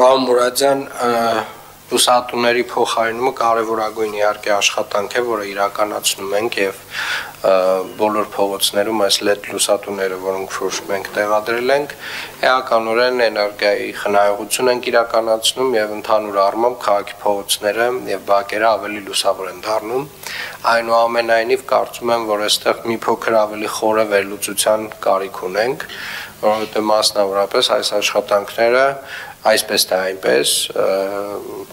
Պարոն Մուրադյան, լուսատուների փոխարինումը կարևորագույն իհարկե աշխատանք է, որը իրականացնում ենք եւ բոլոր փողոցներում այս LED լուսատուները, որոնք որ մենք տեղադրել ենք, էականորեն էներգիայի խնայողություն ենք իրականացնում եւ ընդհանուր առմամբ քաղաքի փողոցները եւ բակերը ավելի լուսավոր են դառնում։ Այնուամենայնիվ կարծում եմ, որ այստեղ մի փոքր ավելի խորը վերլուծության կարիք ունենք, որովհետեւ մասնավորապես այս աշխատանքները այսպես թե այնպես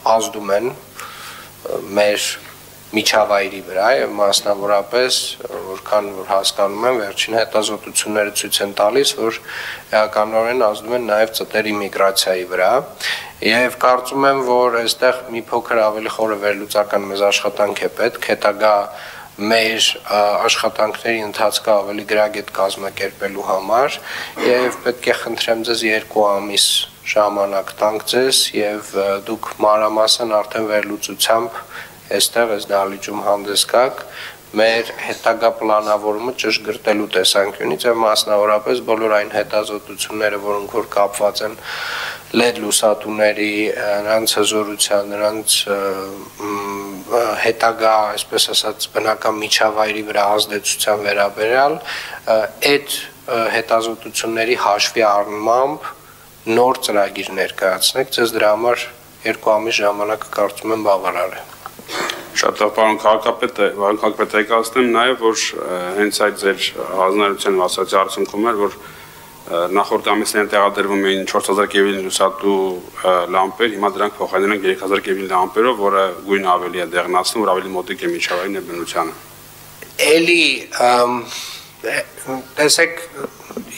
ազդում են մեր միջավայրի վրա եւ մասնավորապես որքան որ հասկանում եմ վերջին հետազոտությունները ցույց են տալիս, որ էականորեն ազդում են նաեւ ծտերի միգրացիայի վրա եւ կարծում եմ, որ այստեղ մի փոքր ավելի խորը վերլուծական մեզ աշխատանք է պետք, հետագա մեր աշխատանքների ընթացքը ավելի գրագետ կազմակերպելու համար եւ պետք է խնդրեմ ձեզ 2 ամիս ժամանակ տանք ձեզ եւ դուք մանրամասն արդեն վերլուծությամբ այստեղ այս դահլիճում հանդես գաք մեր հետագա պլանավորումը ճշգրտելու տեսանկյունից եւ մասնավորապես բոլոր այն հետազոտությունները, որոնք որ կապված են LED լուսատուների, նրանց հզորության, նրանց հետագա, այսպես ասած, բնական միջավայրի վրա ազդեցության վերաբերյալ, այդ հետազոտությունների հաշվի առնմամբ նոր ծրագիր ներկայացնեք, ձեզ դրա համար 2 ամիս ժամանակը կարծում եմ բավարար է։ Շատ լավ, պարոն քաղաքապետ, եկացնեմ նաև, որ հենց այդ ձեր հանձնարարության ասացի արդյունքում էր, որ նախորդ ամիսներին տեղադրվում էին 4000 կելվին լուսատու լամպեր, հիմա դրանք փոխարինել են 3000 կելվին լամպերով, որը գույնը ավելի է դեղնացնում, որ ավելի մոտիկ է միջավայրին եւ բնությանը։ Էլի տեսեք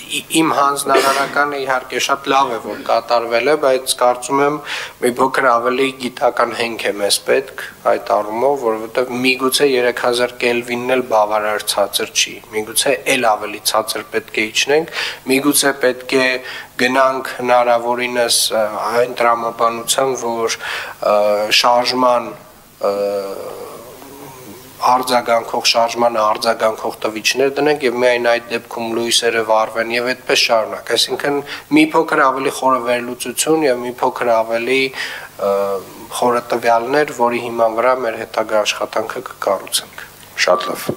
իմ հանձնարարականը իհարկե շատ լավ է, որ կատարվել է, բայց կարծում եմ մի փոքր ավելի գիտական հենք է մեզ պետք այդ առումով, որովհետև միգուցե 3000 կելվինն էլ բավարար ցածր չի, միգուցե էլ ավելի ցածր պետք է իջնենք, միգուցե պետք է գնանք հնարավորինս այն տրամաբանության, որ շարժման շարժմանը արձագանքող տվիչներ դնենք եւ միայն այդ դեպքում լույսերը վառվեն եւ այդպես շարունակ, այսինքն մի փոքր ավելի խորը վերլուծություն եւ մի փոքր ավելի խորը տվյալներ, որի հիման վրա մեր հետագա աշխատանքը կկառուցենք։ Շատ լավ։